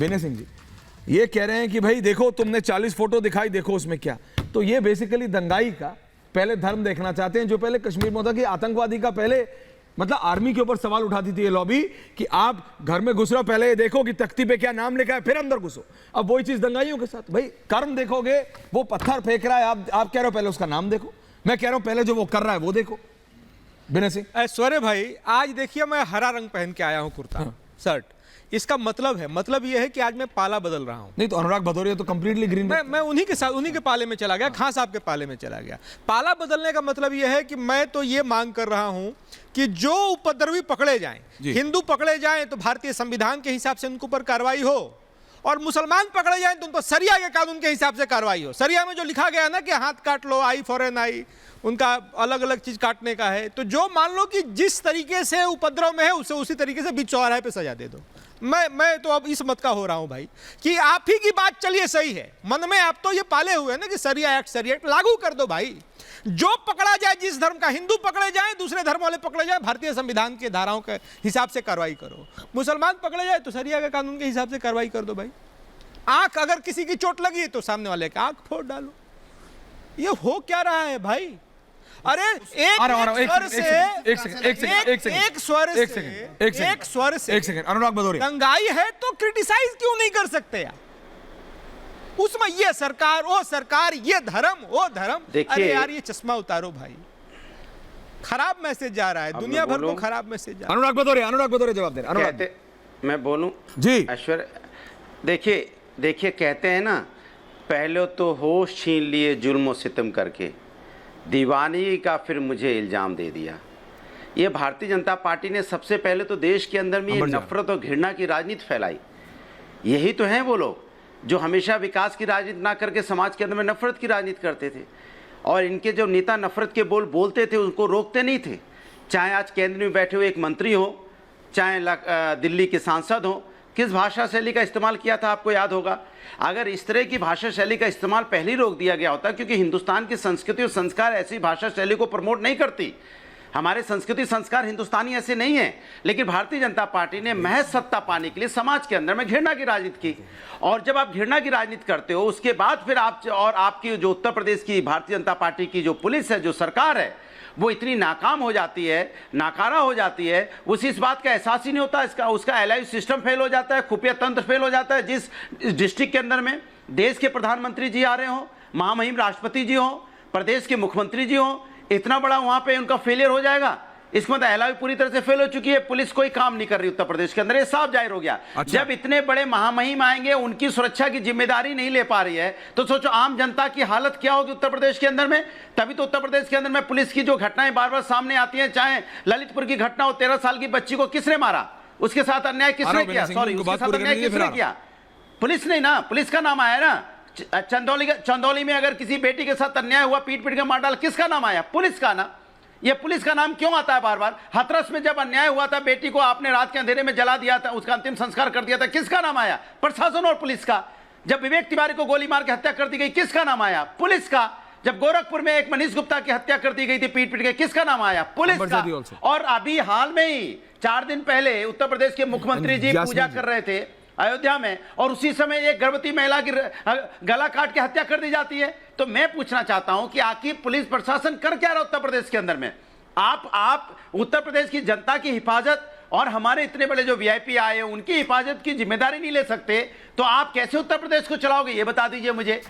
बेने सिंह जी ये कह रहे हैं कि भाई देखो तुमने 40 फोटो दिखाई, देखो उसमें क्या। तो ये बेसिकली दंगाई का पहले धर्म देखना चाहते हैं, जो पहले कश्मीर में होता कि आतंकवादी का पहले मतलब आर्मी के ऊपर सवाल उठाती थी ये लॉबी कि आप घर में घुस रहे हो, पहले ये देखो कि तख्ती पे क्या नाम लिखा है फिर अंदर घुसो। अब वही चीज दंगाइयों के साथ, भाई कर्म देखोगे, वो पत्थर फेंक रहा है, आप कह रहे हो पहले उसका नाम देखो, मैं कह रहा हूं पहले जो वो कर रहा है वो देखो। विनय सिंह स्वरे भाई, आज देखिए मैं हरा रंग पहन के आया हूं, कुर्ता शर्ट, इसका मतलब ये है कि आज मैं पाला बदल रहा हूं। नहीं तो अनुराग भदौरिया तो कंप्लीटली ग्रीन। मैं उन्हीं के साथ, उन्हीं के पाले में चला गया, खान साहब के पाले में चला गया। पाला बदलने का मतलब यह है कि मैं तो ये मांग कर रहा हूं कि जो उपद्रवी पकड़े जाएं, हिंदू पकड़े जाएं तो भारतीय संविधान के हिसाब से उनके ऊपर कार्रवाई हो, और मुसलमान पकड़े जाएं तो उन पर सरिया के कानून के हिसाब से कार्रवाई हो। सरिया में जो लिखा गया ना कि हाथ काट लो, आई फॉर एन आई, उनका अलग अलग चीज काटने का है, तो जो मान लो कि जिस तरीके से उपद्रव में है उसे उसी तरीके से बीच चौराहे पे सजा दे दो। मैं तो अब इस मत का हो रहा हूं भाई कि आप ही की बात चलिए सही है, मन में आप तो ये पाले हुए हैं ना कि सरिया एक्ट लागू कर दो भाई। जो पकड़ा जाए, जिस धर्म का, हिंदू पकड़े जाए, दूसरे धर्म वाले पकड़े जाए, भारतीय संविधान के धाराओं के हिसाब से कार्रवाई करो। मुसलमान पकड़े जाए तो सरिया के कानून के हिसाब से कार्रवाई कर दो भाई। आंख अगर किसी की चोट लगी तो सामने वाले का आंख फोड़ डालो। ये हो क्या रहा है भाई? अरे एक स्वर से अनुराग भदौरिया दंगाई है तो क्रिटिसाइज क्यों नहीं कर सकते यार? उसमें ये सरकार, वो सरकार, ये धर्म, वो धर्म। अरे यार ये चश्मा उतारो भाई, खराब मैसेज जा रहा है, दुनिया भर को खराब मैसेज जा रहा है। अनुराग भदौरिया जवाब दे रहे हैं। मैं बोलूं जी ऐश्वर्य, देखिए कहते हैं ना, पहले तो होश छीन लिए जुल्म सितम करके, दीवानगी का फिर मुझे इल्ज़ाम दे दिया। ये भारतीय जनता पार्टी ने सबसे पहले तो देश के अंदर में ये नफरत और घृणा की राजनीति फैलाई। यही तो हैं वो लोग जो हमेशा विकास की राजनीति ना करके समाज के अंदर में नफरत की राजनीति करते थे, और इनके जो नेता नफरत के बोल बोलते थे उनको रोकते नहीं थे। चाहे आज केंद्र में बैठे हुए एक मंत्री हो, चाहे दिल्ली के सांसद हो, किस भाषा शैली का इस्तेमाल किया था आपको याद होगा। अगर इस तरह की भाषा शैली का इस्तेमाल पहले ही रोक दिया गया होता, क्योंकि हिंदुस्तान की संस्कृति और संस्कार ऐसी भाषा शैली को प्रमोट नहीं करती। हमारे संस्कृति संस्कार हिंदुस्तानी ऐसे नहीं है, लेकिन भारतीय जनता पार्टी ने महज सत्ता पाने के लिए समाज के अंदर में घृणा की राजनीति की। और जब आप घृणा की राजनीति करते हो, उसके बाद फिर आप और आपकी जो उत्तर प्रदेश की भारतीय जनता पार्टी की जो पुलिस है, जो सरकार है, वो इतनी नाकाम हो जाती है, नाकारा हो जाती है, उसे इस बात का एहसास ही नहीं होता। उसका एलाइव सिस्टम फेल हो जाता है, खुफिया तंत्र फेल हो जाता है। जिस डिस्ट्रिक्ट के अंदर में देश के प्रधानमंत्री जी आ रहे हो, महामहिम राष्ट्रपति जी हो, प्रदेश के मुख्यमंत्री जी हो, इतना बड़ा वहां पे उनका फेलियर हो जाएगा, इसका मतलब एलाइव पूरी तरह से फेल हो चुकी है। पुलिस कोई काम नहीं कर रही उत्तर प्रदेश के अंदर, ये साफ जाहिर हो गया। अच्छा। जब इतने बड़े महामहिम आएंगे, उनकी सुरक्षा की जिम्मेदारी नहीं ले पा रही है, तो सोचो आम जनता की हालत क्या होगी उत्तर प्रदेश के अंदर में। तभी तो उत्तर प्रदेश के अंदर में पुलिस की जो घटनाएं बार बार सामने आती हैं, चाहे ललितपुर की घटना हो, 13 साल की बच्ची को किसने मारा, उसके साथ अन्याय किसने किया, सॉरी उसके साथ अन्याय किसने किया? पुलिस नहीं ना, पुलिस का नाम आया ना। चंदौली में अगर किसी बेटी के साथ अन्याय हुआ, पीट पीट के मार डाल, किसका नाम आया? पुलिस का ना। ये पुलिस का नाम क्यों आता है बार बार? हाथरस में जब अन्याय हुआ था, बेटी को आपने रात के अंधेरे में जला दिया था, उसका अंतिम संस्कार कर दिया था, किसका नाम आया? प्रशासन और पुलिस का। जब विवेक तिवारी को गोली मार के हत्या कर दी गई, किसका नाम आया? पुलिस का। जब गोरखपुर में एक मनीष गुप्ता की हत्या कर दी गई थी पीट पीट के, किसका नाम आया? पुलिस का। और अभी हाल में ही 4 दिन पहले उत्तर प्रदेश के मुख्यमंत्री जी पूजा कर रहे थे अयोध्या में, और उसी समय एक गर्भवती महिला की गला काट के हत्या कर दी जाती है। तो मैं पूछना चाहता हूं कि आखिर पुलिस प्रशासन कर क्या रहा उत्तर प्रदेश के अंदर में? आप उत्तर प्रदेश की जनता की हिफाजत और हमारे इतने बड़े जो वीआईपी आए हैं उनकी हिफाजत की जिम्मेदारी नहीं ले सकते, तो आप कैसे उत्तर प्रदेश को चलाओगे? ये बता दीजिए मुझे।